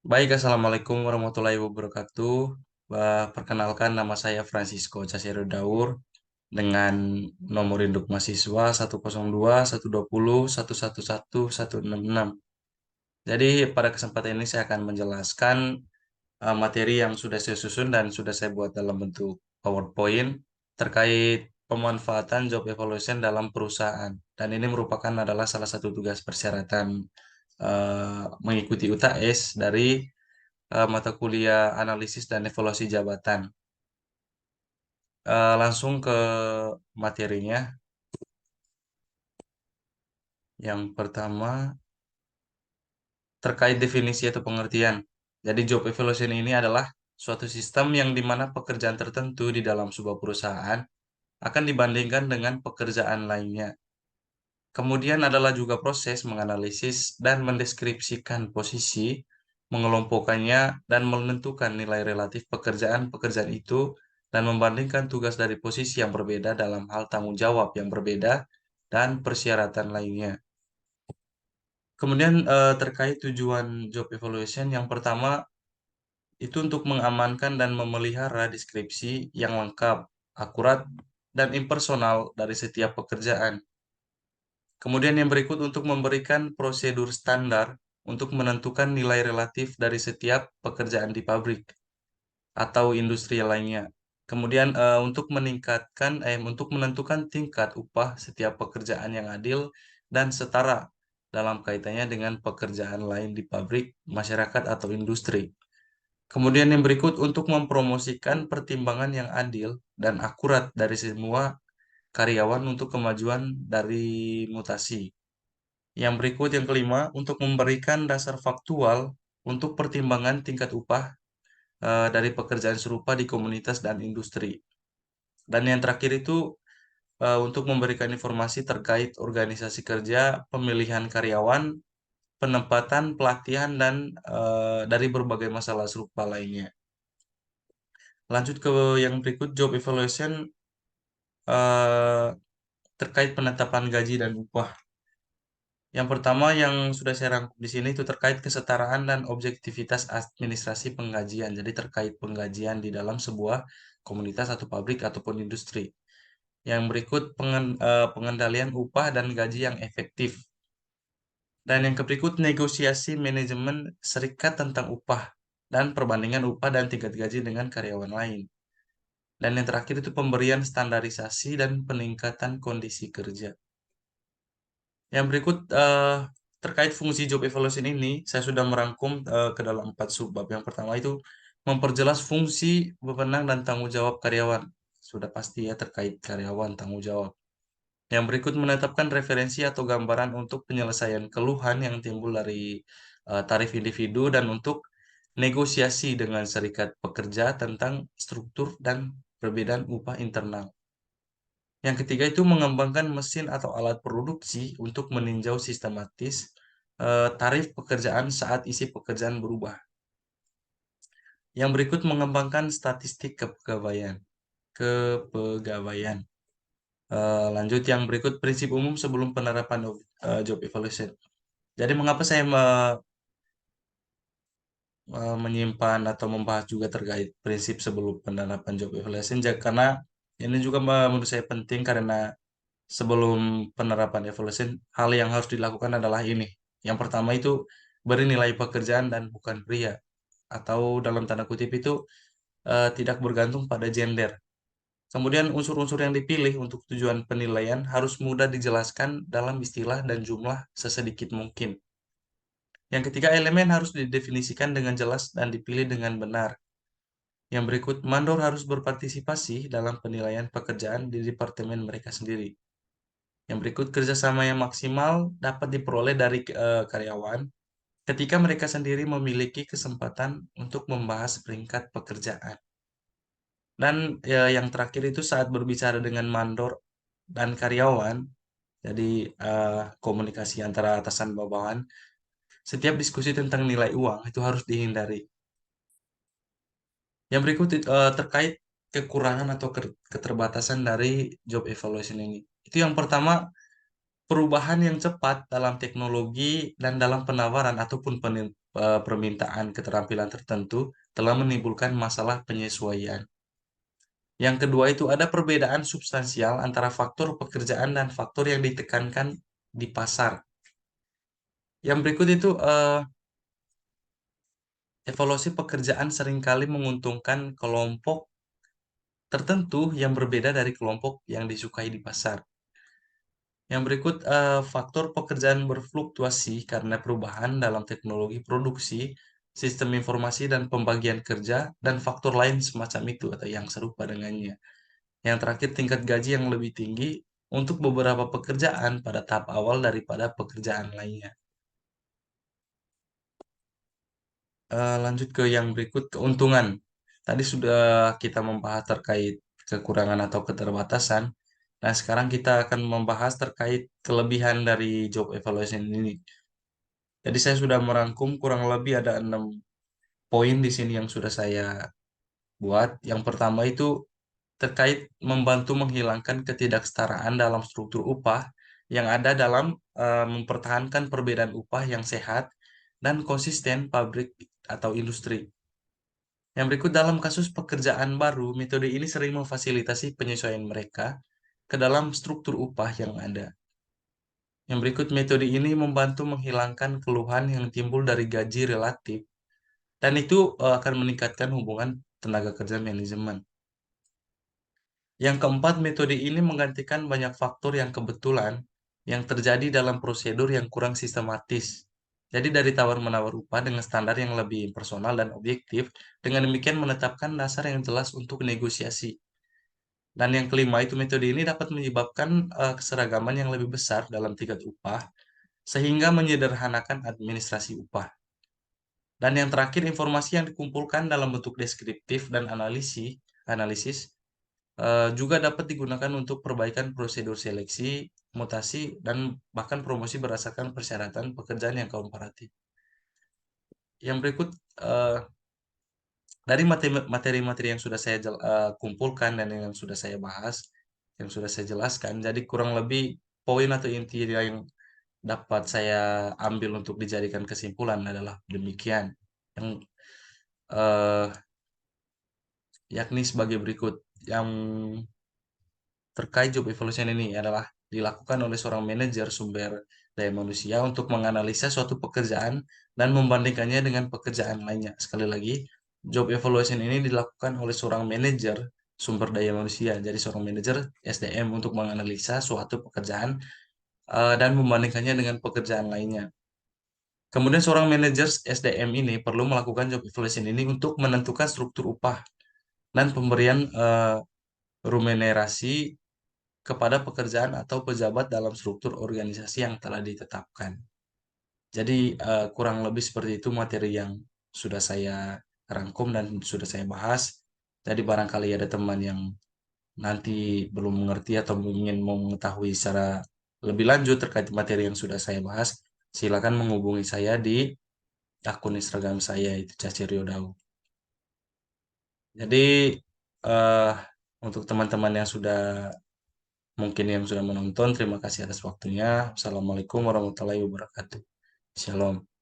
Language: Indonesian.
Baik, Assalamualaikum warahmatullahi wabarakatuh. Perkenalkan nama saya Francisco Casero Daur dengan nomor induk mahasiswa 102 120 111 166. Jadi pada kesempatan ini saya akan menjelaskan materi yang sudah saya susun dan sudah saya buat dalam bentuk PowerPoint terkait pemanfaatan job evaluation dalam perusahaan. Dan ini merupakan adalah salah satu tugas persyaratan mengikuti UTS dari mata kuliah analisis dan evaluasi jabatan. Langsung ke materinya. Yang pertama terkait definisi atau pengertian. Jadi job evaluation ini adalah suatu sistem yang dimana pekerjaan tertentu di dalam sebuah perusahaan akan dibandingkan dengan pekerjaan lainnya. Kemudian adalah juga proses menganalisis dan mendeskripsikan posisi, mengelompokkannya, dan menentukan nilai relatif pekerjaan-pekerjaan itu, dan membandingkan tugas dari posisi yang berbeda dalam hal tanggung jawab yang berbeda dan persyaratan lainnya. Kemudian terkait tujuan job evaluation, yang pertama itu untuk mengamankan dan memelihara deskripsi yang lengkap, akurat, dan impersonal dari setiap pekerjaan. Kemudian yang berikut untuk memberikan prosedur standar untuk menentukan nilai relatif dari setiap pekerjaan di pabrik atau industri lainnya. Kemudian untuk menentukan tingkat upah setiap pekerjaan yang adil dan setara dalam kaitannya dengan pekerjaan lain di pabrik, masyarakat atau industri. Kemudian yang berikut untuk mempromosikan pertimbangan yang adil dan akurat dari semua karyawan untuk kemajuan dari mutasi. Yang berikut yang kelima, untuk memberikan dasar faktual untuk pertimbangan tingkat upah dari pekerjaan serupa di komunitas dan industri. Dan yang terakhir itu untuk memberikan informasi terkait organisasi kerja, pemilihan karyawan, penempatan, pelatihan, dan dari berbagai masalah serupa lainnya. Lanjut ke yang berikut, job evaluation eh, terkait penetapan gaji dan upah. Yang pertama yang sudah saya rangkum di sini itu terkait kesetaraan dan objektivitas administrasi penggajian. Jadi terkait penggajian di dalam sebuah komunitas atau pabrik ataupun industri. Yang berikut pengendalian upah dan gaji yang efektif. Dan yang berikut negosiasi manajemen serikat tentang upah dan perbandingan upah dan tingkat gaji dengan karyawan lain. Dan yang terakhir itu pemberian standarisasi dan peningkatan kondisi kerja. Yang berikut terkait fungsi job evaluation ini, saya sudah merangkum ke dalam 4 subbab. Yang pertama itu memperjelas fungsi, wewenang, dan tanggung jawab karyawan. Sudah pasti ya terkait karyawan tanggung jawab. Yang berikut menetapkan referensi atau gambaran untuk penyelesaian keluhan yang timbul dari tarif individu dan untuk negosiasi dengan serikat pekerja tentang struktur dan perbedaan upah internal. Yang ketiga itu mengembangkan mesin atau alat produksi untuk meninjau sistematis tarif pekerjaan saat isi pekerjaan berubah. Yang berikut mengembangkan statistik kepegawaian. Kepegawaian. Lanjut yang berikut prinsip umum sebelum penerapan job evaluation. Jadi mengapa saya menyimpan atau membahas juga terkait prinsip sebelum penerapan job evaluation? Karena ini juga menurut saya penting karena sebelum penerapan evaluation, hal yang harus dilakukan adalah ini. Yang pertama itu beri nilai pekerjaan dan bukan pria. Atau dalam tanda kutip itu tidak bergantung pada gender. Kemudian unsur-unsur yang dipilih untuk tujuan penilaian harus mudah dijelaskan dalam istilah dan jumlah sesedikit mungkin. Yang ketiga, elemen harus didefinisikan dengan jelas dan dipilih dengan benar. Yang berikut, mandor harus berpartisipasi dalam penilaian pekerjaan di departemen mereka sendiri. Yang berikut, kerjasama yang maksimal dapat diperoleh dari karyawan ketika mereka sendiri memiliki kesempatan untuk membahas peringkat pekerjaan. Dan yang terakhir itu saat berbicara dengan mandor dan karyawan, jadi komunikasi antara atasan bawahan, setiap diskusi tentang nilai uang itu harus dihindari. Yang berikut terkait kekurangan atau keterbatasan dari job evaluation ini. Itu yang pertama, perubahan yang cepat dalam teknologi dan dalam penawaran ataupun permintaan keterampilan tertentu telah menimbulkan masalah penyesuaian. Yang kedua itu ada perbedaan substansial antara faktor pekerjaan dan faktor yang ditekankan di pasar. Yang berikut itu evaluasi pekerjaan seringkali menguntungkan kelompok tertentu yang berbeda dari kelompok yang disukai di pasar. Yang berikut faktor pekerjaan berfluktuasi karena perubahan dalam teknologi produksi, sistem informasi dan pembagian kerja, dan faktor lain semacam itu atau yang serupa dengannya. Yang terakhir tingkat gaji yang lebih tinggi untuk beberapa pekerjaan pada tahap awal daripada pekerjaan lainnya. Lanjut ke yang berikut, keuntungan. Tadi sudah kita membahas terkait kekurangan atau keterbatasan. Nah, sekarang kita akan membahas terkait kelebihan dari job evaluation ini. Jadi saya sudah merangkum kurang lebih ada 6 poin di sini yang sudah saya buat. Yang pertama itu terkait membantu menghilangkan ketidaksetaraan dalam struktur upah yang ada dalam mempertahankan perbedaan upah yang sehat dan konsisten pabrik atau industri. Yang berikut dalam kasus pekerjaan baru, metode ini sering memfasilitasi penyesuaian mereka ke dalam struktur upah yang ada. Yang berikut metode ini membantu menghilangkan keluhan yang timbul dari gaji relatif dan itu akan meningkatkan hubungan tenaga kerja manajemen. Yang keempat, metode ini menggantikan banyak faktor yang kebetulan yang terjadi dalam prosedur yang kurang sistematis. Jadi dari tawar-menawar upah dengan standar yang lebih personal dan objektif, dengan demikian menetapkan dasar yang jelas untuk negosiasi. Dan yang kelima itu metode ini dapat menyebabkan keseragaman yang lebih besar dalam tingkat upah, sehingga menyederhanakan administrasi upah. Dan yang terakhir, informasi yang dikumpulkan dalam bentuk deskriptif dan analisis juga dapat digunakan untuk perbaikan prosedur seleksi, mutasi, dan bahkan promosi berdasarkan persyaratan pekerjaan yang komparatif. Yang berikut eh, dari materi-materi yang sudah saya kumpulkan dan yang sudah saya bahas, yang sudah saya jelaskan, jadi kurang lebih poin atau inti yang dapat saya ambil untuk dijadikan kesimpulan adalah demikian. Yang eh, yakni sebagai berikut. Yang terkait job evaluation ini adalah dilakukan oleh seorang manajer sumber daya manusia untuk menganalisa suatu pekerjaan dan membandingkannya dengan pekerjaan lainnya. Sekali lagi, job evaluation ini dilakukan oleh seorang manajer sumber daya manusia. Jadi seorang manajer SDM untuk menganalisa suatu pekerjaan dan membandingkannya dengan pekerjaan lainnya. Kemudian seorang manajer SDM ini perlu melakukan job evaluation ini untuk menentukan struktur upah dan pemberian remunerasi kepada pekerjaan atau pejabat dalam struktur organisasi yang telah ditetapkan. Jadi kurang lebih seperti itu materi yang sudah saya rangkum dan sudah saya bahas. Jadi barangkali ada teman yang nanti belum mengerti atau ingin mau mengetahui secara lebih lanjut terkait materi yang sudah saya bahas, silakan menghubungi saya di akun Instagram saya itu Caci Riodau. Jadi eh, untuk teman-teman yang sudah mungkin yang sudah menonton, terima kasih atas waktunya. Assalamualaikum warahmatullahi wabarakatuh. Shalom.